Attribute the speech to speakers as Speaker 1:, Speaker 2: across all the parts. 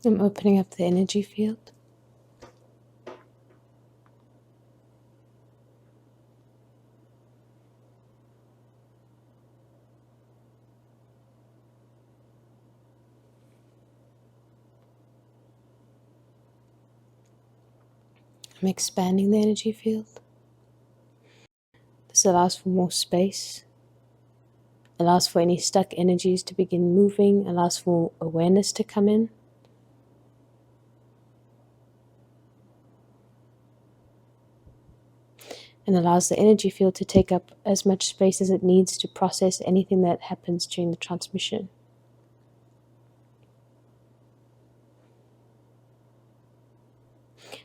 Speaker 1: I'm opening up the energy field. I'm expanding the energy field. This allows for more space, allows for any stuck energies to begin moving, allows for awareness to come in. And allows the energy field to take up as much space as it needs to process anything that happens during the transmission.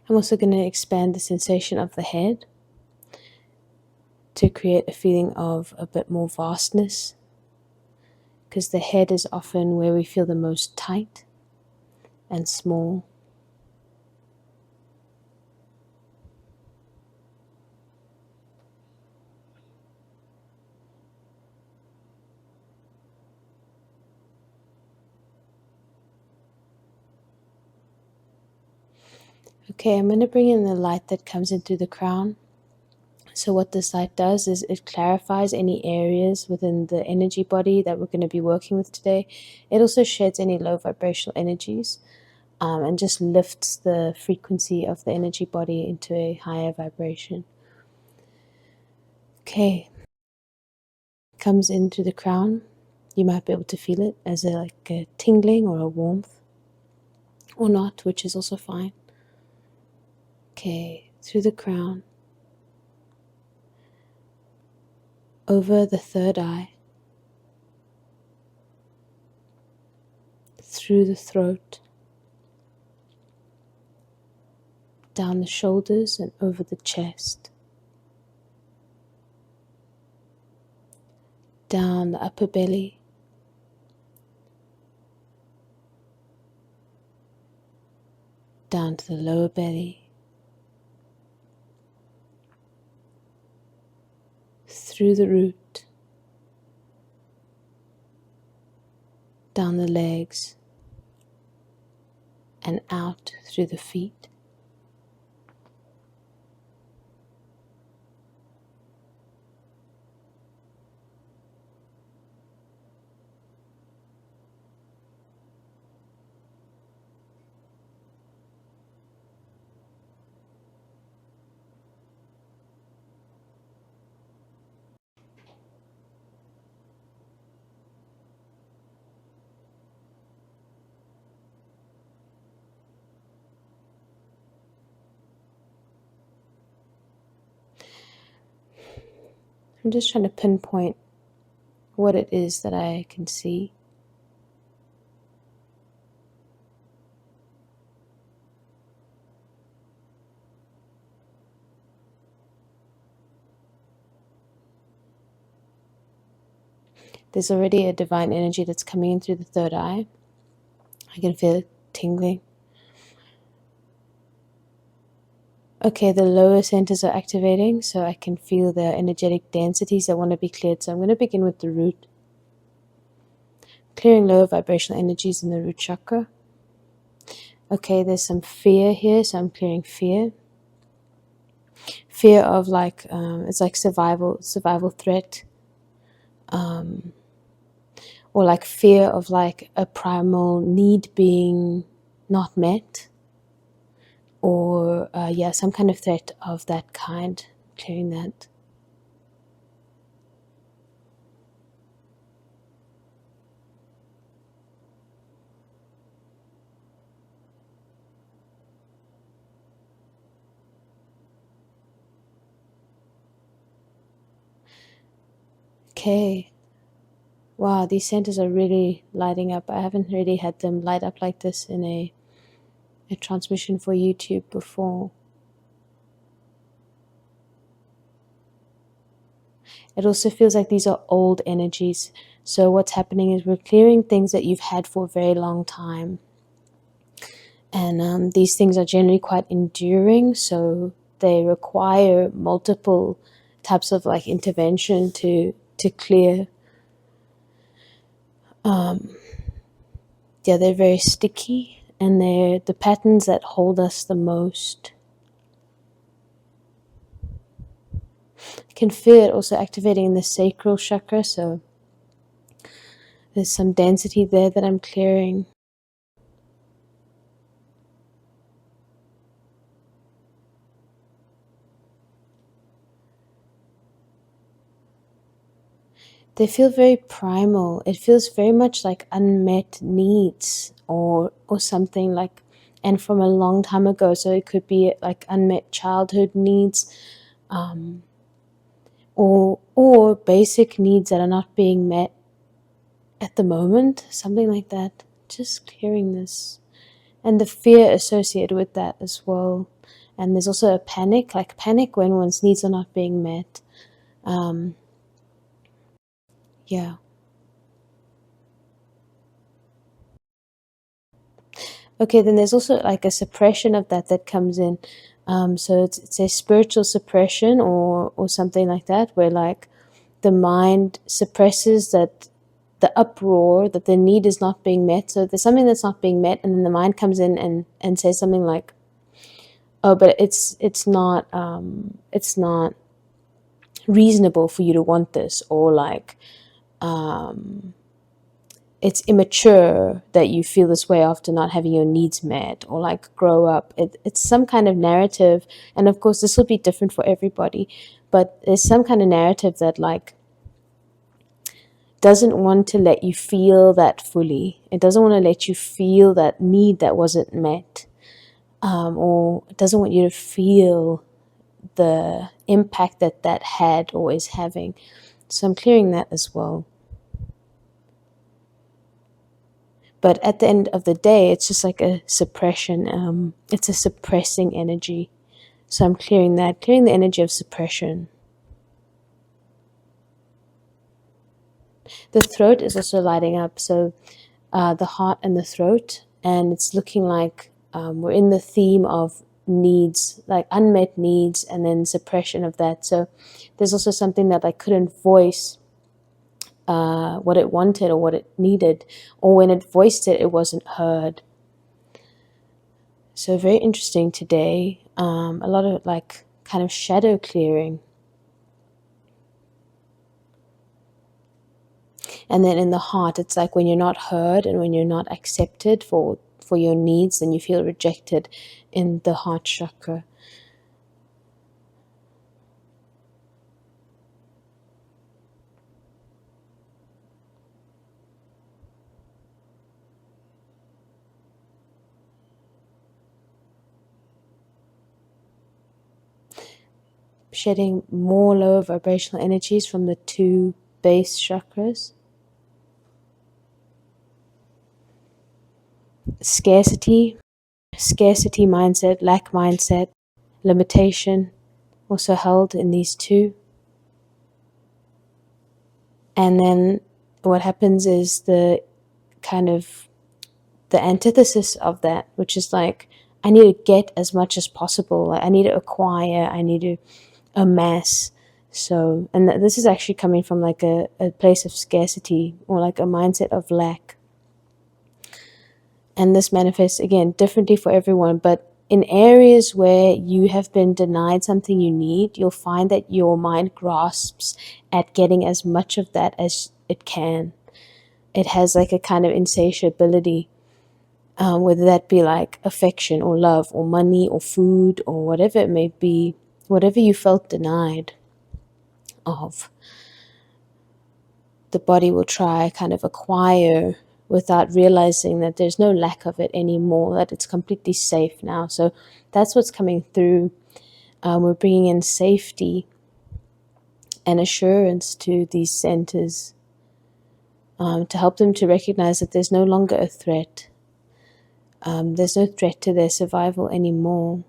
Speaker 1: I'm also going to expand the sensation of the head to create a feeling of a bit more vastness, because the head is often where we feel the most tight and small. Okay, I'm going to bring in the light that comes in through the crown. So what this light does is it clarifies any areas within the energy body that we're going to be working with today. It also sheds any low vibrational energies and just lifts the frequency of the energy body into a higher vibration. Okay, comes in through the crown. You might be able to feel it as like a tingling or a warmth, or not, which is also fine. Okay, through the crown, over the third eye, through the throat, down the shoulders and over the chest, down the upper belly, down to the lower belly, through the root, down the legs, and out through the feet. I'm just trying to pinpoint what it is that I can see. There's already a divine energy that's coming in through the third eye. I can feel it tingling. Okay, the lower centers are activating, so I can feel the energetic densities that want to be cleared. So I'm going to begin with the root. Clearing lower vibrational energies in the root chakra. Okay, there's some fear here, so I'm clearing fear. Fear of like, it's like survival threat. Or like fear of like a primal need being not met. Or some kind of threat of that kind, clearing that. Okay. Wow, these centers are really lighting up. I haven't really had them light up like this in a transmission for YouTube before. It also feels like these are old energies. So what's happening is we're clearing things that you've had for a very long time. And these things are generally quite enduring, so they require multiple types of like intervention to clear. They're very sticky, and they're the patterns that hold us the most. You can feel it also activating in the sacral chakra, so there's some density there that I'm clearing. They feel very primal. It feels very much like unmet needs or something like, and from a long time ago. So it could be like unmet childhood needs, or basic needs that are not being met at the moment, something like that. Just clearing this. And the fear associated with that as well. And there's also a panic, like panic when one's needs are not being met. Yeah. Okay, then there's also like a suppression of that comes in. So it's a spiritual suppression or something like that, where like the mind suppresses that the uproar, that the need is not being met. So there's something that's not being met, and then the mind comes in and says something like, "Oh, but it's not reasonable for you to want this," or like, it's immature that you feel this way after not having your needs met, or like grow up. It's some kind of narrative, and of course this will be different for everybody, but there's some kind of narrative that like doesn't want to let you feel that fully. It doesn't want to let you feel that need that wasn't met, or it doesn't want you to feel the impact that had or is having. So I'm clearing that as well. But at the end of the day, it's just like a suppression. It's a suppressing energy. So I'm clearing that, clearing the energy of suppression. The throat is also lighting up. So the heart and the throat. And it's looking like we're in the theme of needs, like unmet needs, and then suppression of that. So there's also something that I couldn't voice what it wanted or what it needed, or when it voiced it, it wasn't heard. So very interesting today. A lot of like kind of shadow clearing. And then in the heart, it's like when you're not heard and when you're not accepted for your needs, then you feel rejected in the heart chakra. Shedding more lower vibrational energies from the 2 base chakras. Scarcity mindset, lack mindset, limitation, also held in these 2. And then what happens is the kind of the antithesis of that, which is like, I need to get as much as possible. I need to acquire, I need to amass. So, and this is actually coming from like a place of scarcity, or like a mindset of lack. And this manifests again differently for everyone, but in areas where you have been denied something you need, you'll find that your mind grasps at getting as much of that as it can. It has like a kind of insatiability, whether that be like affection or love or money or food or whatever it may be, whatever you felt denied of. The body will try kind of acquire without realizing that there's no lack of it anymore, that it's completely safe now. So that's what's coming through. We're bringing in safety and assurance to these centers, to help them to recognize that there's no longer a threat. There's no threat to their survival anymore.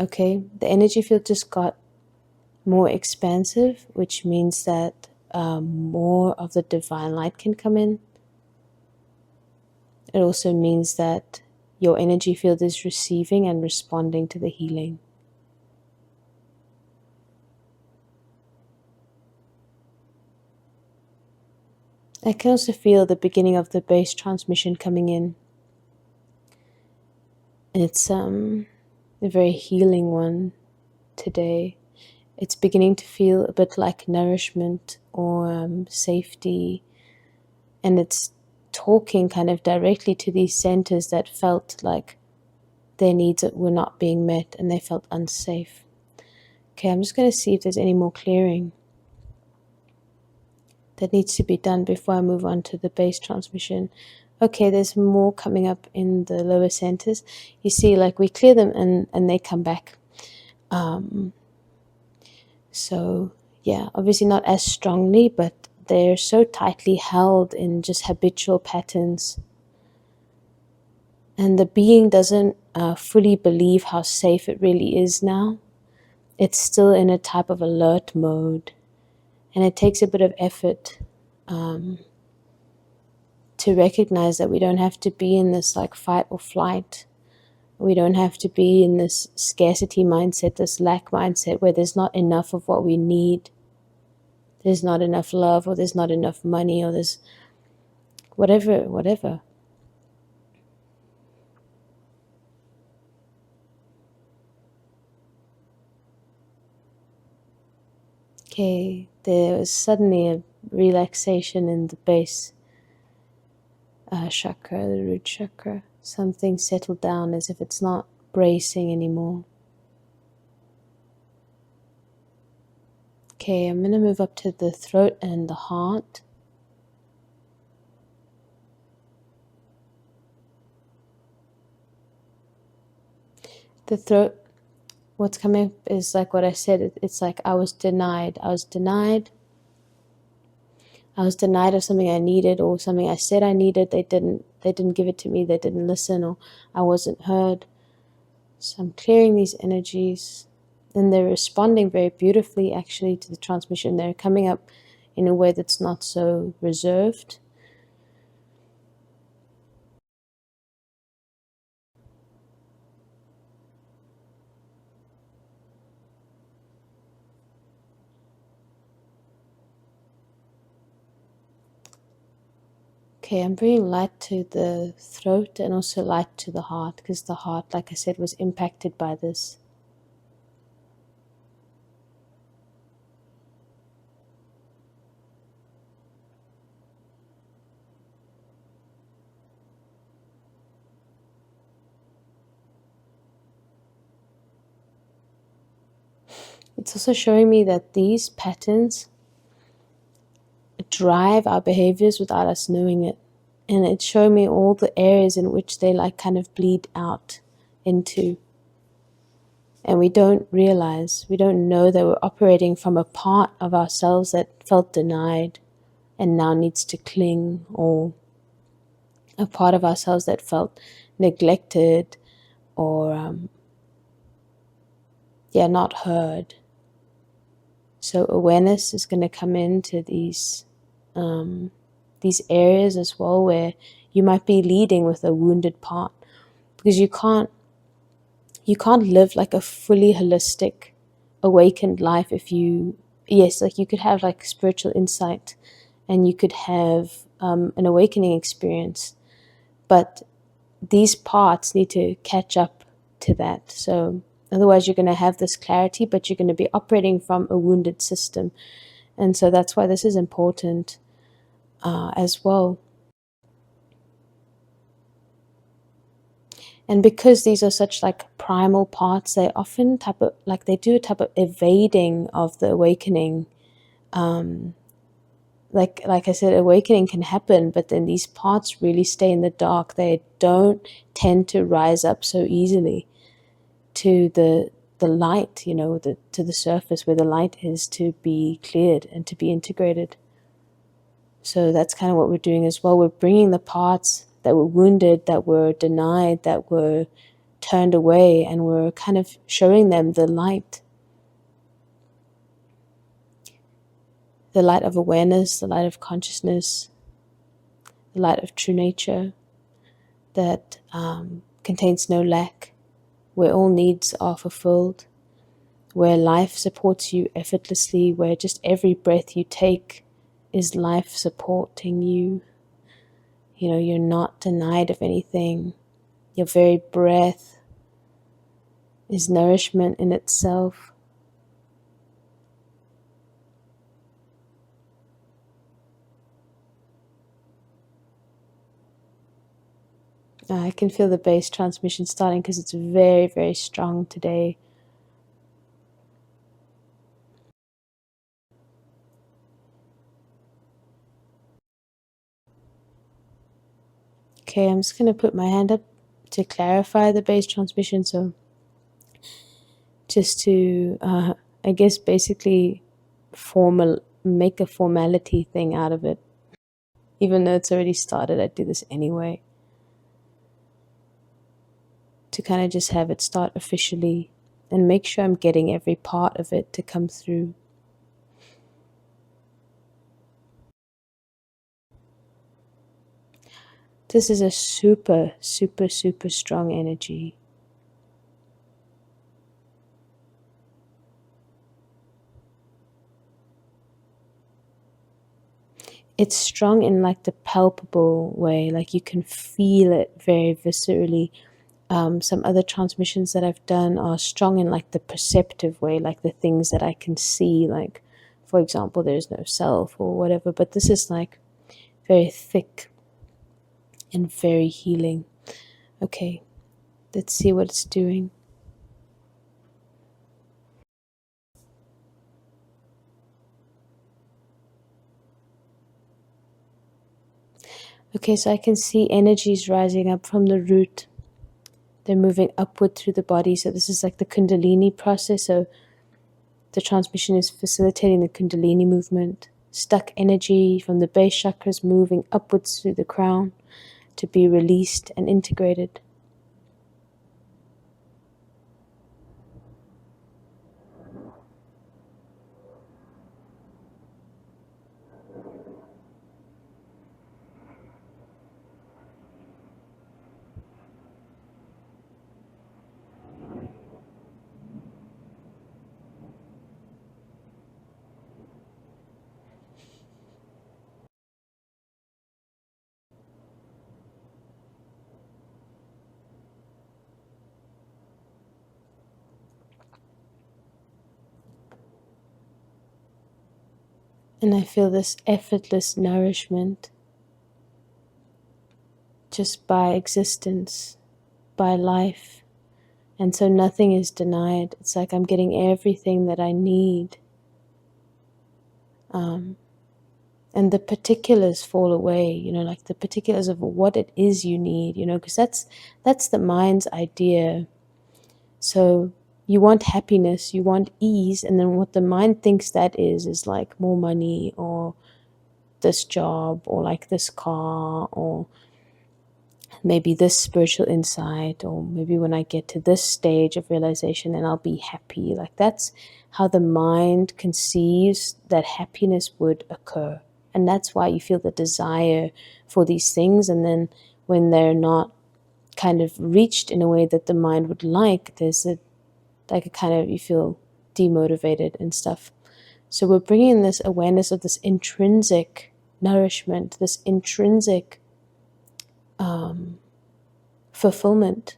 Speaker 1: Okay, the energy field just got more expansive, which means that more of the divine light can come in. It also means that your energy field is receiving and responding to the healing. I can also feel the beginning of the base transmission coming in. It's a very healing one today. It's beginning to feel a bit like nourishment or safety, and it's talking kind of directly to these centers that felt like their needs were not being met and they felt unsafe. Okay, I'm just going to see if there's any more clearing that needs to be done before I move on to the base transmission. Okay, there's more coming up in the lower centers. You see, like we clear them and they come back. So yeah, obviously not as strongly, but they're so tightly held in just habitual patterns. And the being doesn't fully believe how safe it really is now. It's still in a type of alert mode. And it takes a bit of effort to recognize that we don't have to be in this like fight or flight. We don't have to be in this scarcity mindset, this lack mindset where there's not enough of what we need. There's not enough love, or there's not enough money, or there's whatever. Okay, there was suddenly a relaxation in the base chakra, the root chakra. Something settled down as if it's not bracing anymore. Okay, I'm going to move up to the throat and the heart. The throat, what's coming up is like what I said. It's like I was denied. I was denied of something I needed, or something I said I needed. They didn't give it to me. They didn't listen, or I wasn't heard. So I'm clearing these energies, and they're responding very beautifully actually to the transmission. They're coming up in a way that's not so reserved. Okay, I'm bringing light to the throat and also light to the heart, because the heart, like I said, was impacted by this. It's also showing me that these patterns drive our behaviors without us knowing it. And it's showing me all the areas in which they like kind of bleed out into. And we don't realize, we don't know that we're operating from a part of ourselves that felt denied and now needs to cling, or a part of ourselves that felt neglected or not heard. So awareness is going to come into these areas as well, where you might be leading with a wounded part, because you can't live like a fully holistic awakened life if you, yes, like you could have like spiritual insight and you could have an awakening experience, but these parts need to catch up to that. So otherwise you're going to have this clarity, but you're going to be operating from a wounded system. And so that's why this is important as well. And because these are such like primal parts, they often they do a type of evading of the awakening. Like I said, awakening can happen, but then these parts really stay in the dark. They don't tend to rise up so easily to the light, to the surface where the light is to be cleared and to be integrated. So that's kind of what we're doing as well. We're bringing the parts that were wounded, that were denied, that were turned away, and we're kind of showing them the light of awareness, the light of consciousness, the light of true nature that contains no lack, where all needs are fulfilled, where life supports you effortlessly, where just every breath you take is life supporting you. You know, you're not denied of anything. Your very breath is nourishment in itself. I can feel the bass transmission starting because it's very, very strong today. Okay, I'm just going to put my hand up to clarify the bass transmission. So just to, I guess, basically make a formality thing out of it. Even though it's already started, I do this anyway. To kind of just have it start officially and make sure I'm getting every part of it to come through. This is a super, super, super strong energy. It's strong in like the palpable way, like you can feel it very viscerally. Some other transmissions that I've done are strong in like the perceptive way, like the things that I can see, like for example, there's no self or whatever, but this is like very thick and very healing. Okay, let's see what it's doing. Okay, so I can see energies rising up from the root. They're moving upward through the body. So this is like the Kundalini process. So the transmission is facilitating the Kundalini movement. Stuck energy from the base chakras moving upwards through the crown to be released and integrated. And I feel this effortless nourishment just by existence, by life. And so nothing is denied. It's like I'm getting everything that I need. And the particulars fall away, you know, like the particulars of what it is you need, you know, because that's the mind's idea. So you want happiness, you want ease, and then what the mind thinks that is like more money or this job or like this car or maybe this spiritual insight, or maybe when I get to this stage of realization then I'll be happy. Like that's how the mind conceives that happiness would occur. And that's why you feel the desire for these things, and then when they're not kind of reached in a way that the mind would like, there's a kind of, you feel demotivated and stuff. So we're bringing this awareness of this intrinsic nourishment, this intrinsic fulfillment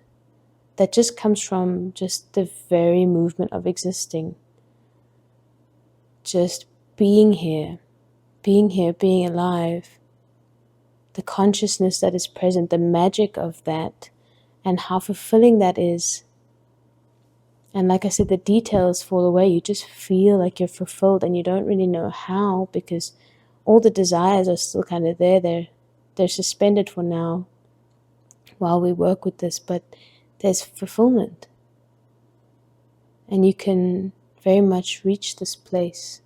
Speaker 1: that just comes from just the very movement of existing. Just being here, being alive. The consciousness that is present, the magic of that, and how fulfilling that is. And like I said, the details fall away. You just feel like you're fulfilled, and you don't really know how, because all the desires are still kind of there. They're suspended for now while we work with this, but there's fulfillment. And you can very much reach this place.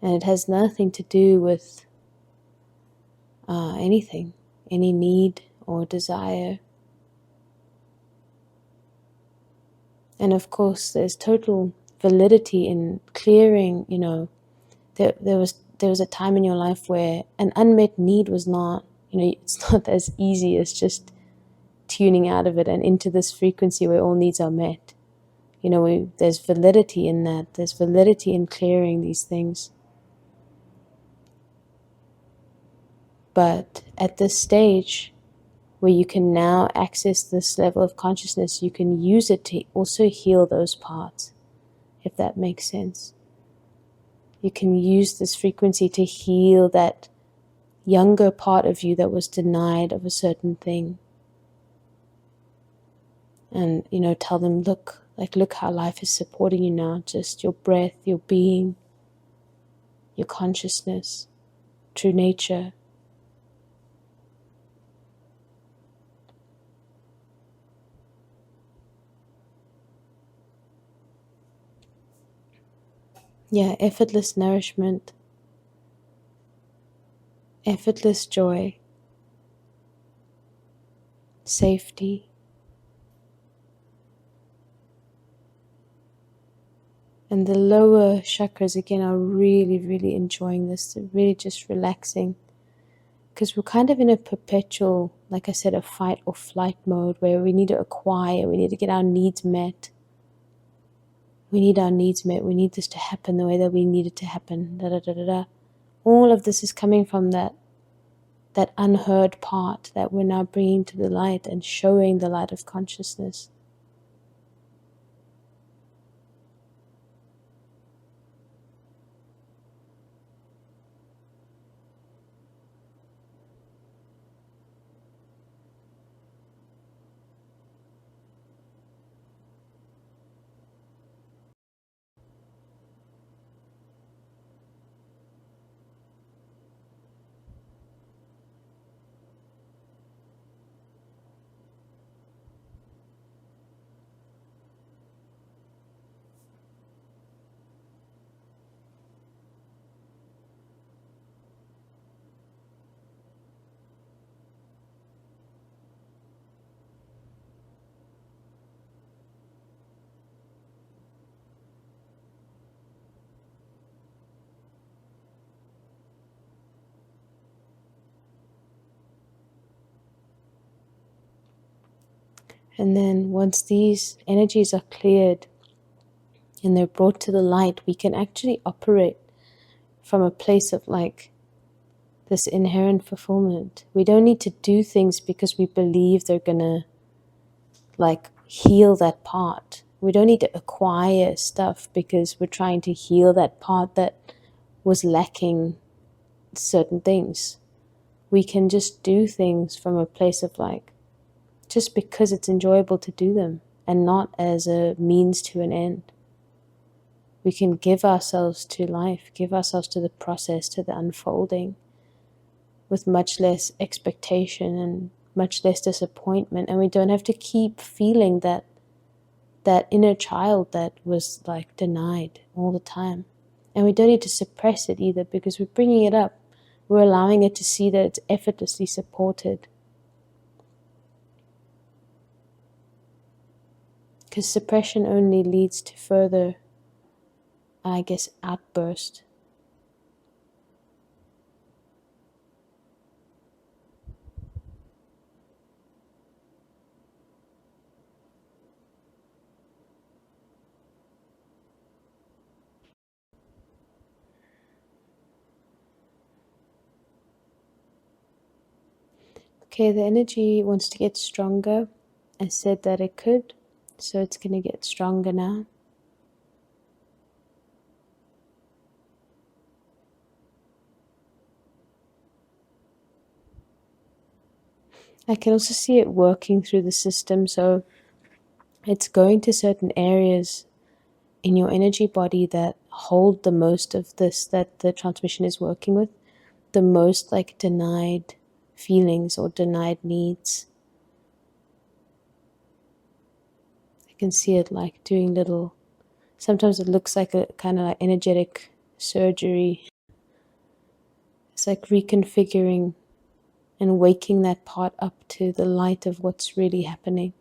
Speaker 1: And it has nothing to do with anything, any need or desire. And of course, there's total validity in clearing, you know, there was a time in your life where an unmet need was not, you know, it's not as easy as just tuning out of it and into this frequency where all needs are met. You know, there's validity in that. There's validity in clearing these things. But at this stage where you can now access this level of consciousness, you can use it to also heal those parts, if that makes sense. You can use this frequency to heal that younger part of you that was denied of a certain thing. And, tell them, look how life is supporting you now. Just your breath, your being, your consciousness, true nature. Yeah, effortless nourishment, effortless joy, safety. And the lower chakras, again, are really, really enjoying this. They're really just relaxing. Because we're kind of in a perpetual, like I said, a fight or flight mode where we need to acquire, we need to get our needs met. We need our needs met. We need this to happen the way that we need it to happen. Da, da, da, da, da. All of this is coming from that unheard part that we're now bringing to the light and showing the light of consciousness. And then once these energies are cleared and they're brought to the light, we can actually operate from a place of this inherent fulfillment. We don't need to do things because we believe they're gonna heal that part. We don't need to acquire stuff because we're trying to heal that part that was lacking certain things. We can just do things from a place of just because it's enjoyable to do them and not as a means to an end. We can give ourselves to life, give ourselves to the process, to the unfolding, with much less expectation and much less disappointment. And we don't have to keep feeling that inner child that was denied all the time. And we don't need to suppress it either, because we're bringing it up. We're allowing it to see that it's effortlessly supported. Because suppression only leads to further, outburst. Okay, the energy wants to get stronger. I said that it could, so it's going to get stronger now. I can also see it working through the system, so it's going to certain areas in your energy body that hold the most of this that the transmission is working with, the most denied feelings or denied needs. I can see it doing little, sometimes it looks like a kind of energetic surgery. It's reconfiguring and waking that part up to the light of what's really happening.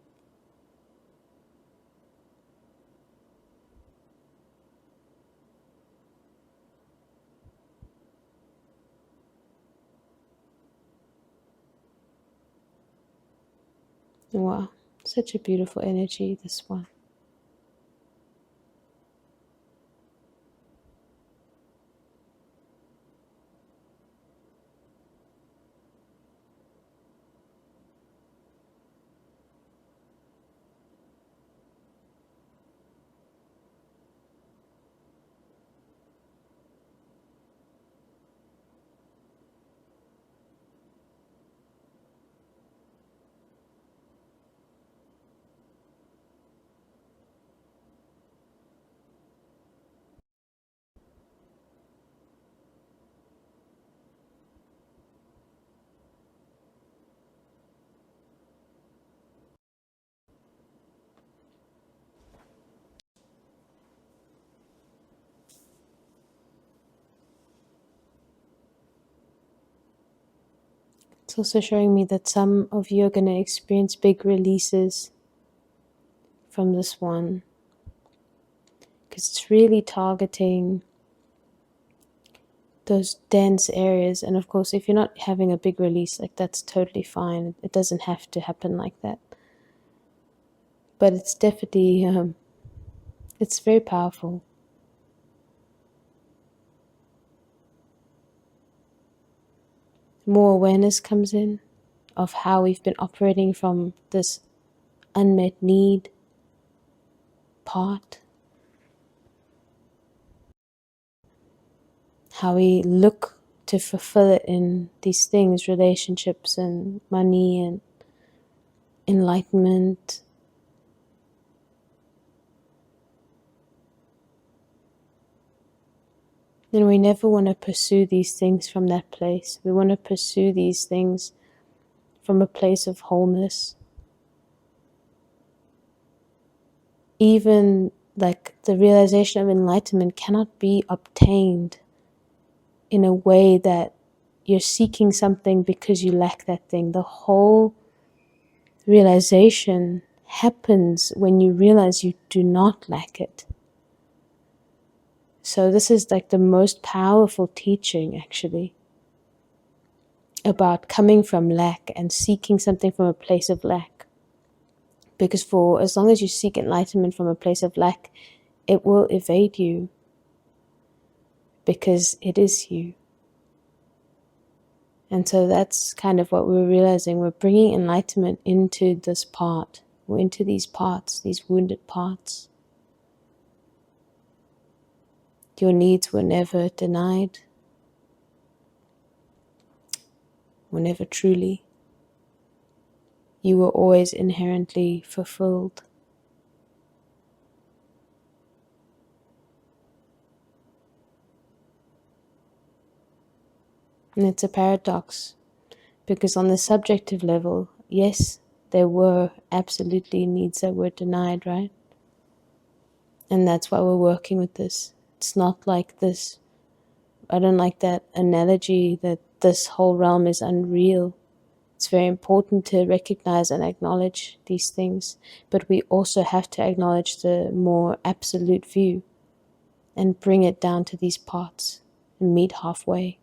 Speaker 1: Wow, such a beautiful energy, this one. It's also showing me that some of you are going to experience big releases from this one, because it's really targeting those dense areas. And of course, if you're not having a big release, like, that's totally fine. It doesn't have to happen like that. But it's definitely, it's very powerful. More awareness comes in of how we've been operating from this unmet need part. How we look to fulfill it in these things, relationships and money and enlightenment. And we never want to pursue these things from that place. We want to pursue these things from a place of wholeness. Even like the realization of enlightenment cannot be obtained in a way that you're seeking something because you lack that thing. The whole realization happens when you realize you do not lack it. So this is like the most powerful teaching, actually, about coming from lack and seeking something from a place of lack. Because for as long as you seek enlightenment from a place of lack, it will evade you, because it is you. And so that's kind of what we're realizing. We're bringing enlightenment into this part, or into these parts, these wounded parts. Your needs were never denied, were never truly. You were always inherently fulfilled. And it's a paradox, because on the subjective level, yes, there were absolutely needs that were denied, right? And that's why we're working with this. It's not like this, I don't like that analogy that this whole realm is unreal. It's very important to recognize and acknowledge these things, but we also have to acknowledge the more absolute view and bring it down to these parts and meet halfway.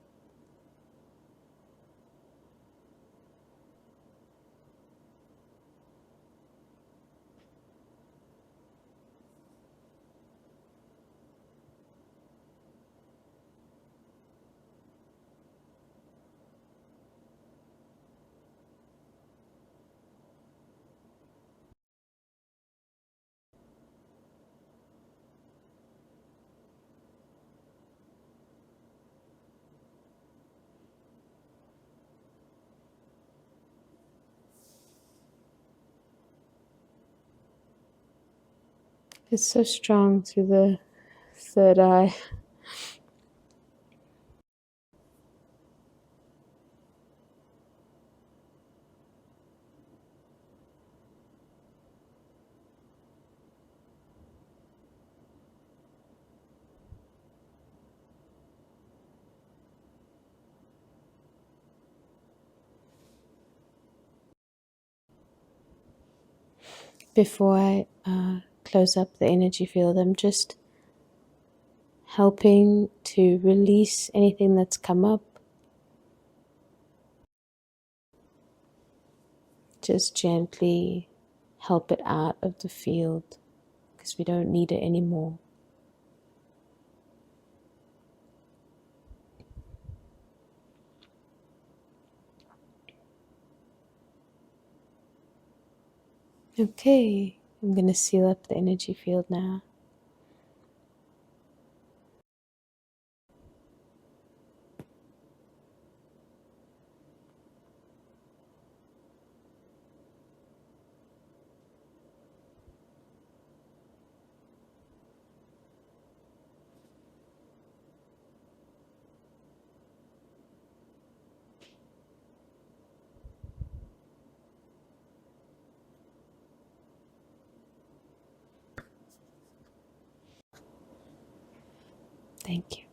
Speaker 1: It's so strong through the third eye. Before I close up the energy field, I'm just helping to release anything that's come up. Just gently help it out of the field, because we don't need it anymore. Okay, I'm going to seal up the energy field now. Thank you.